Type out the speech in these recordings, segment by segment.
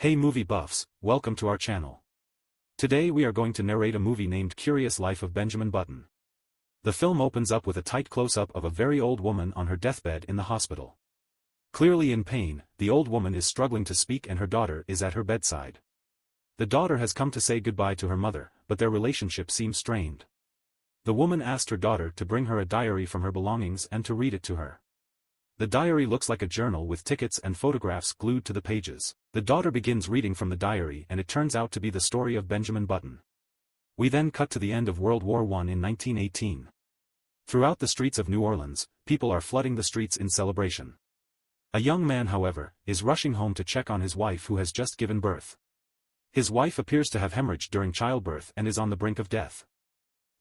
Hey movie buffs, welcome to our channel. Today we are going to narrate a movie named Curious Life of Benjamin Button. The film opens up with a tight close-up of a very old woman on her deathbed in the hospital. Clearly in pain, the old woman is struggling to speak and her daughter is at her bedside. The daughter has come to say goodbye to her mother, but their relationship seems strained. The woman asked her daughter to bring her a diary from her belongings and to read it to her. The diary looks like a journal with tickets and photographs glued to the pages. The daughter begins reading from the diary and it turns out to be the story of Benjamin Button. We then cut to the end of World War I in 1918. Throughout the streets of New Orleans, people are flooding the streets in celebration. A young man, however, is rushing home to check on his wife who has just given birth. His wife appears to have hemorrhaged during childbirth and is on the brink of death.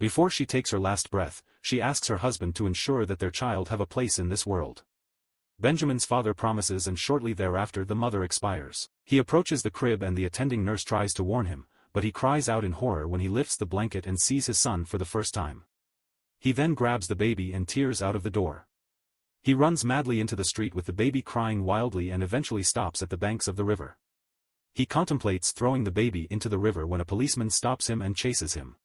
Before she takes her last breath, she asks her husband to ensure that their child have a place in this world. Benjamin's father promises and shortly thereafter the mother expires. He approaches the crib and the attending nurse tries to warn him, but he cries out in horror when he lifts the blanket and sees his son for the first time. He then grabs the baby and tears out of the door. He runs madly into the street with the baby crying wildly and eventually stops at the banks of the river. He contemplates throwing the baby into the river when a policeman stops him and chases him.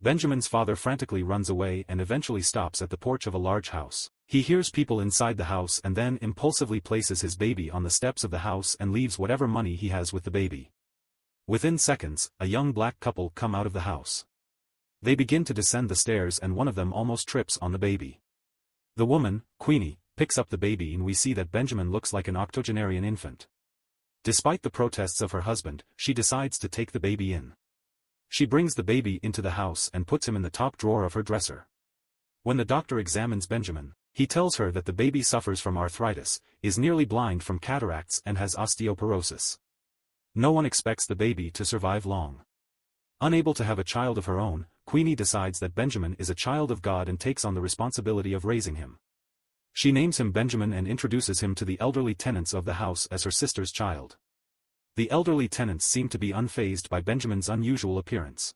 Benjamin's father frantically runs away and eventually stops at the porch of a large house. He hears people inside the house and then impulsively places his baby on the steps of the house and leaves whatever money he has with the baby. Within seconds, a young black couple come out of the house. They begin to descend the stairs and one of them almost trips on the baby. The woman, Queenie, picks up the baby and we see that Benjamin looks like an octogenarian infant. Despite the protests of her husband, she decides to take the baby in. She brings the baby into the house and puts him in the top drawer of her dresser. When the doctor examines Benjamin, he tells her that the baby suffers from arthritis, is nearly blind from cataracts and has osteoporosis. No one expects the baby to survive long. Unable to have a child of her own, Queenie decides that Benjamin is a child of God and takes on the responsibility of raising him. She names him Benjamin and introduces him to the elderly tenants of the house as her sister's child. The elderly tenants seem to be unfazed by Benjamin's unusual appearance.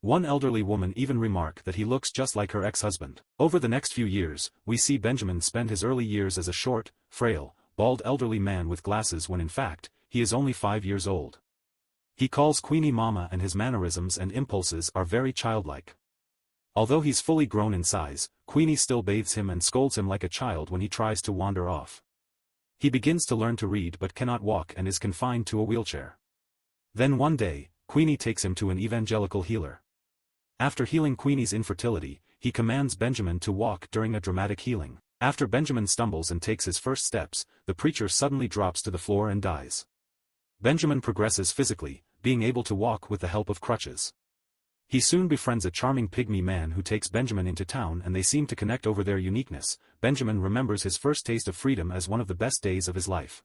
One elderly woman even remarked that he looks just like her ex-husband. Over the next few years, we see Benjamin spend his early years as a short, frail, bald elderly man with glasses when in fact, he is only 5 years old. He calls Queenie Mama and his mannerisms and impulses are very childlike. Although he's fully grown in size, Queenie still bathes him and scolds him like a child when he tries to wander off. He begins to learn to read but cannot walk and is confined to a wheelchair. Then one day, Queenie takes him to an evangelical healer. After healing Queenie's infertility, he commands Benjamin to walk during a dramatic healing. After Benjamin stumbles and takes his first steps, the preacher suddenly drops to the floor and dies. Benjamin progresses physically, being able to walk with the help of crutches. He soon befriends a charming pygmy man who takes Benjamin into town and they seem to connect over their uniqueness. Benjamin remembers his first taste of freedom as one of the best days of his life.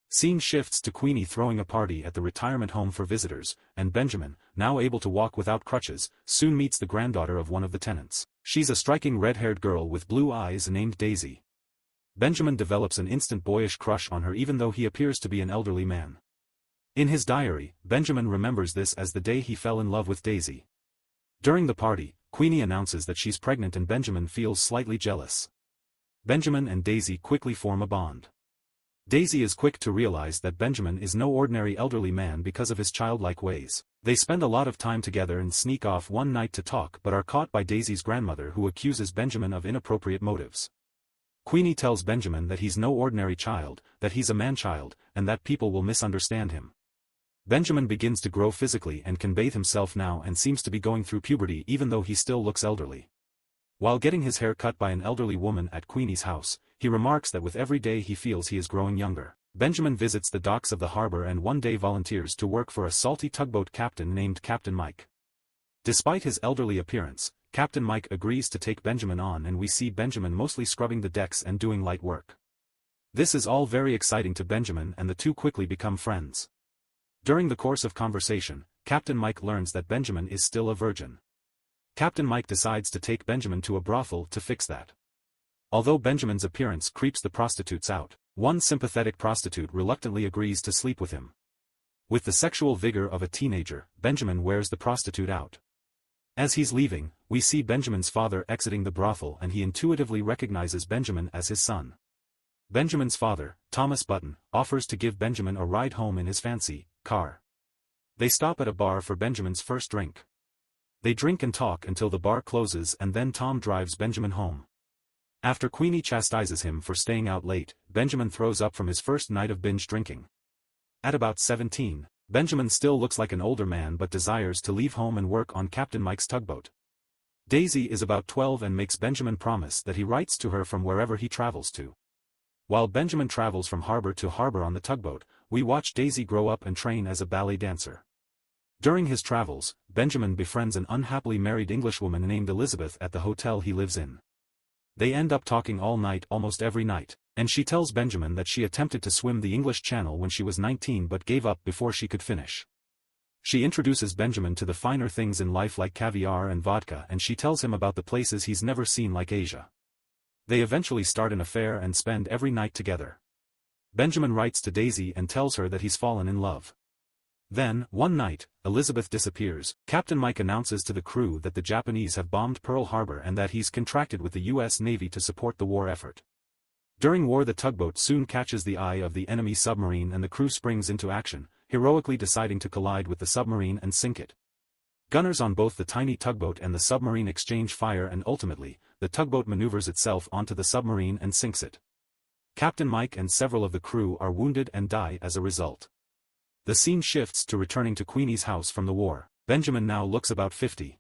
Scene shifts to Queenie throwing a party at the retirement home for visitors, and Benjamin, now able to walk without crutches, soon meets the granddaughter of one of the tenants. She's a striking red-haired girl with blue eyes named Daisy. Benjamin develops an instant boyish crush on her even though he appears to be an elderly man. In his diary, Benjamin remembers this as the day he fell in love with Daisy. During the party, Queenie announces that she's pregnant and Benjamin feels slightly jealous. Benjamin and Daisy quickly form a bond. Daisy is quick to realize that Benjamin is no ordinary elderly man because of his childlike ways. They spend a lot of time together and sneak off one night to talk but are caught by Daisy's grandmother who accuses Benjamin of inappropriate motives. Queenie tells Benjamin that he's no ordinary child, that he's a man-child, and that people will misunderstand him. Benjamin begins to grow physically and can bathe himself now and seems to be going through puberty even though he still looks elderly. While getting his hair cut by an elderly woman at Queenie's house, he remarks that with every day he feels he is growing younger. Benjamin visits the docks of the harbor and one day volunteers to work for a salty tugboat captain named Captain Mike. Despite his elderly appearance, Captain Mike agrees to take Benjamin on and we see Benjamin mostly scrubbing the decks and doing light work. This is all very exciting to Benjamin and the two quickly become friends. During the course of conversation, Captain Mike learns that Benjamin is still a virgin. Captain Mike decides to take Benjamin to a brothel to fix that. Although Benjamin's appearance creeps the prostitutes out, one sympathetic prostitute reluctantly agrees to sleep with him. With the sexual vigor of a teenager, Benjamin wears the prostitute out. As he's leaving, we see Benjamin's father exiting the brothel and he intuitively recognizes Benjamin as his son. Benjamin's father, Thomas Button, offers to give Benjamin a ride home in his fancy car. They stop at a bar for Benjamin's first drink. They drink and talk until the bar closes and then Tom drives Benjamin home. After Queenie chastises him for staying out late, Benjamin throws up from his first night of binge drinking. At about 17, Benjamin still looks like an older man but desires to leave home and work on Captain Mike's tugboat. Daisy is about 12 and makes Benjamin promise that he writes to her from wherever he travels to. While Benjamin travels from harbor to harbor on the tugboat, we watch Daisy grow up and train as a ballet dancer. During his travels, Benjamin befriends an unhappily married Englishwoman named Elizabeth at the hotel he lives in. They end up talking all night almost every night, and she tells Benjamin that she attempted to swim the English Channel when she was 19 but gave up before she could finish. She introduces Benjamin to the finer things in life like caviar and vodka and she tells him about the places he's never seen like Asia. They eventually start an affair and spend every night together. Benjamin writes to Daisy and tells her that he's fallen in love. Then, one night, Elizabeth disappears. Captain Mike announces to the crew that the Japanese have bombed Pearl Harbor and that he's contracted with the U.S. Navy to support the war effort. During war the tugboat soon catches the eye of the enemy submarine and the crew springs into action, heroically deciding to collide with the submarine and sink it. Gunners on both the tiny tugboat and the submarine exchange fire and ultimately, the tugboat maneuvers itself onto the submarine and sinks it. Captain Mike and several of the crew are wounded and die as a result. The scene shifts to returning to Queenie's house from the war. Benjamin now looks about 50.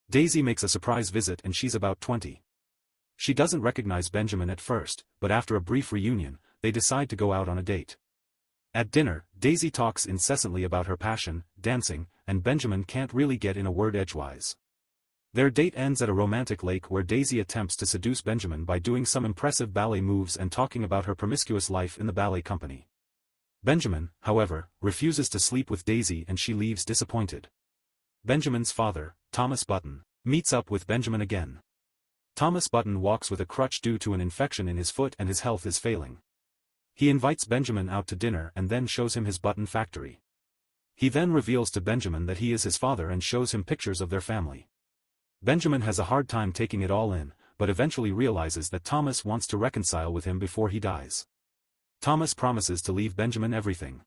Daisy makes a surprise visit and she's about 20. She doesn't recognize Benjamin at first, but after a brief reunion, they decide to go out on a date. At dinner, Daisy talks incessantly about her passion, dancing, and Benjamin can't really get in a word edgewise. Their date ends at a romantic lake where Daisy attempts to seduce Benjamin by doing some impressive ballet moves and talking about her promiscuous life in the ballet company. Benjamin, however, refuses to sleep with Daisy and she leaves disappointed. Benjamin's father, Thomas Button, meets up with Benjamin again. Thomas Button walks with a crutch due to an infection in his foot and his health is failing. He invites Benjamin out to dinner and then shows him his button factory. He then reveals to Benjamin that he is his father and shows him pictures of their family. Benjamin has a hard time taking it all in, but eventually realizes that Thomas wants to reconcile with him before he dies. Thomas promises to leave Benjamin everything.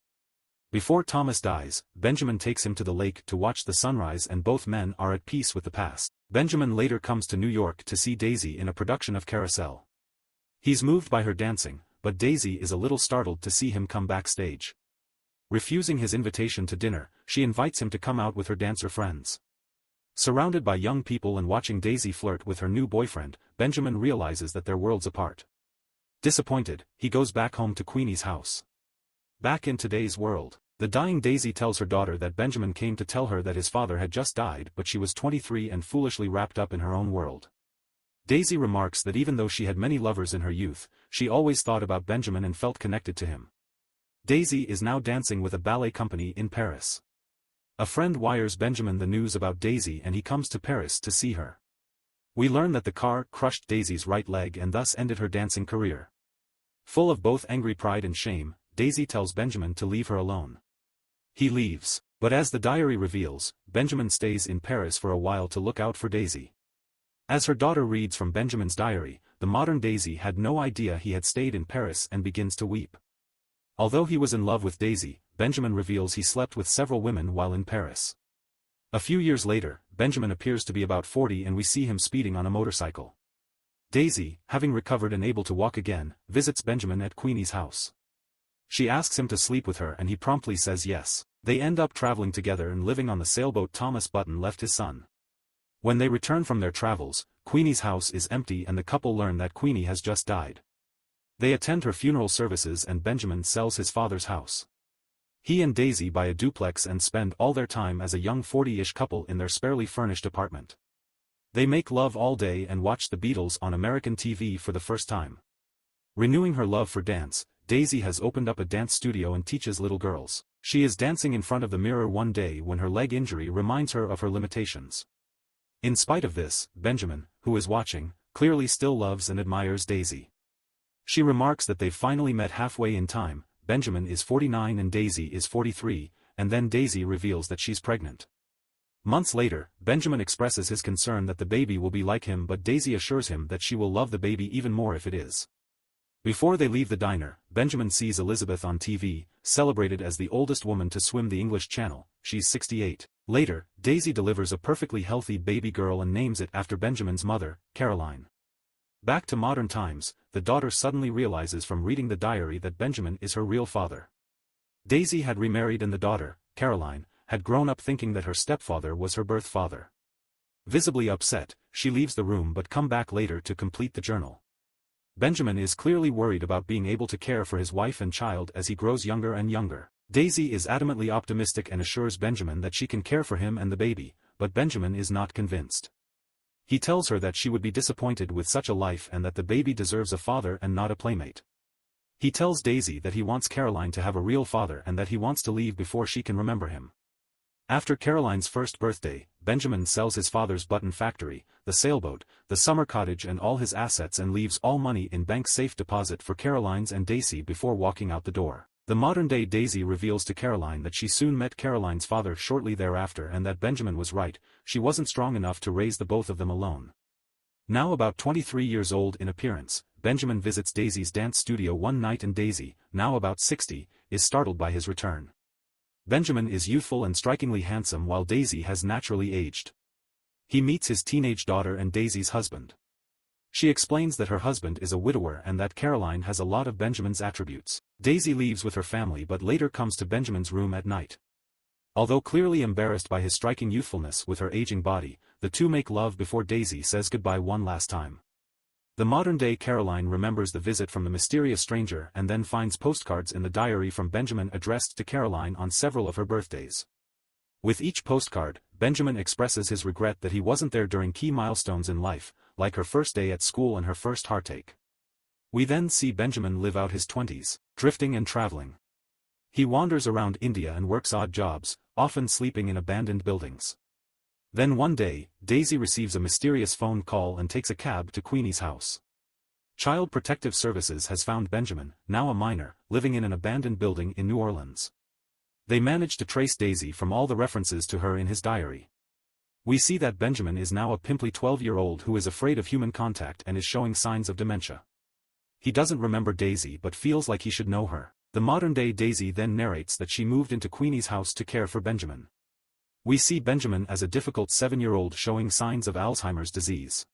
Before Thomas dies, Benjamin takes him to the lake to watch the sunrise and both men are at peace with the past. Benjamin later comes to New York to see Daisy in a production of Carousel. He's moved by her dancing, but Daisy is a little startled to see him come backstage. Refusing his invitation to dinner, she invites him to come out with her dancer friends. Surrounded by young people and watching Daisy flirt with her new boyfriend, Benjamin realizes that they're worlds apart. Disappointed, he goes back home to Queenie's house. Back in today's world, the dying Daisy tells her daughter that Benjamin came to tell her that his father had just died but she was 23 and foolishly wrapped up in her own world. Daisy remarks that even though she had many lovers in her youth, she always thought about Benjamin and felt connected to him. Daisy is now dancing with a ballet company in Paris. A friend wires Benjamin the news about Daisy and he comes to Paris to see her. We learn that the car crushed Daisy's right leg and thus ended her dancing career. Full of both angry pride and shame, Daisy tells Benjamin to leave her alone. He leaves, but as the diary reveals, Benjamin stays in Paris for a while to look out for Daisy. As her daughter reads from Benjamin's diary, the modern Daisy had no idea he had stayed in Paris and begins to weep. Although he was in love with Daisy, Benjamin reveals he slept with several women while in Paris. A few years later, Benjamin appears to be about 40 and we see him speeding on a motorcycle. Daisy, having recovered and able to walk again, visits Benjamin at Queenie's house. She asks him to sleep with her and he promptly says yes. They end up traveling together and living on the sailboat Thomas Button left his son. When they return from their travels, Queenie's house is empty and the couple learn that Queenie has just died. They attend her funeral services and Benjamin sells his father's house. He and Daisy buy a duplex and spend all their time as a young 40-ish couple in their sparely furnished apartment. They make love all day and watch the Beatles on American TV for the first time. Renewing her love for dance, Daisy has opened up a dance studio and teaches little girls. She is dancing in front of the mirror one day when her leg injury reminds her of her limitations. In spite of this, Benjamin, who is watching, clearly still loves and admires Daisy. She remarks that they've finally met halfway in time. Benjamin is 49 and Daisy is 43, and then Daisy reveals that she's pregnant. Months later, Benjamin expresses his concern that the baby will be like him but Daisy assures him that she will love the baby even more if it is. Before they leave the diner, Benjamin sees Elizabeth on TV, celebrated as the oldest woman to swim the English Channel. She's 68. Later, Daisy delivers a perfectly healthy baby girl and names it after Benjamin's mother, Caroline. Back to modern times, the daughter suddenly realizes from reading the diary that Benjamin is her real father. Daisy had remarried and the daughter, Caroline, had grown up thinking that her stepfather was her birth father. Visibly upset, she leaves the room but come back later to complete the journal. Benjamin is clearly worried about being able to care for his wife and child as he grows younger and younger. Daisy is adamantly optimistic and assures Benjamin that she can care for him and the baby, but Benjamin is not convinced. He tells her that she would be disappointed with such a life and that the baby deserves a father and not a playmate. He tells Daisy that he wants Caroline to have a real father and that he wants to leave before she can remember him. After Caroline's first birthday, Benjamin sells his father's button factory, the sailboat, the summer cottage and all his assets and leaves all money in bank safe deposit for Caroline's and Daisy before walking out the door. The modern-day Daisy reveals to Caroline that she soon met Caroline's father shortly thereafter and that Benjamin was right, she wasn't strong enough to raise the both of them alone. Now about 23 years old in appearance, Benjamin visits Daisy's dance studio one night and Daisy, now about 60, is startled by his return. Benjamin is youthful and strikingly handsome while Daisy has naturally aged. He meets his teenage daughter and Daisy's husband. She explains that her husband is a widower and that Caroline has a lot of Benjamin's attributes. Daisy leaves with her family but later comes to Benjamin's room at night. Although clearly embarrassed by his striking youthfulness with her aging body, the two make love before Daisy says goodbye one last time. The modern-day Caroline remembers the visit from the mysterious stranger and then finds postcards in the diary from Benjamin addressed to Caroline on several of her birthdays. With each postcard, Benjamin expresses his regret that he wasn't there during key milestones in life, like her first day at school and her first heartache. We then see Benjamin live out his 20s, drifting and traveling. He wanders around India and works odd jobs, often sleeping in abandoned buildings. Then one day, Daisy receives a mysterious phone call and takes a cab to Queenie's house. Child Protective Services has found Benjamin, now a minor, living in an abandoned building in New Orleans. They manage to trace Daisy from all the references to her in his diary. We see that Benjamin is now a pimply 12-year-old who is afraid of human contact and is showing signs of dementia. He doesn't remember Daisy but feels like he should know her. The modern-day Daisy then narrates that she moved into Queenie's house to care for Benjamin. We see Benjamin as a difficult 7-year-old showing signs of Alzheimer's disease.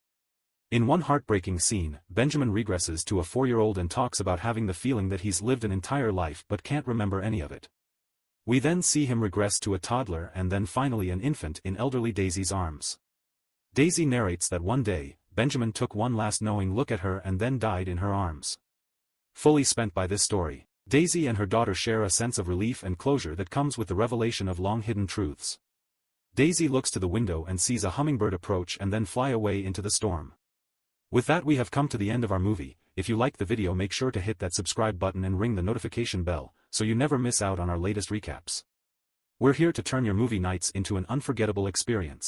In one heartbreaking scene, Benjamin regresses to a 4-year-old and talks about having the feeling that he's lived an entire life but can't remember any of it. We then see him regress to a toddler and then finally an infant in elderly Daisy's arms. Daisy narrates that one day, Benjamin took one last knowing look at her and then died in her arms. Fully spent by this story, Daisy and her daughter share a sense of relief and closure that comes with the revelation of long-hidden truths. Daisy looks to the window and sees a hummingbird approach and then fly away into the storm. With that we have come to the end of our movie. If you liked the video make sure to hit that subscribe button and ring the notification bell, so you never miss out on our latest recaps. We're here to turn your movie nights into an unforgettable experience.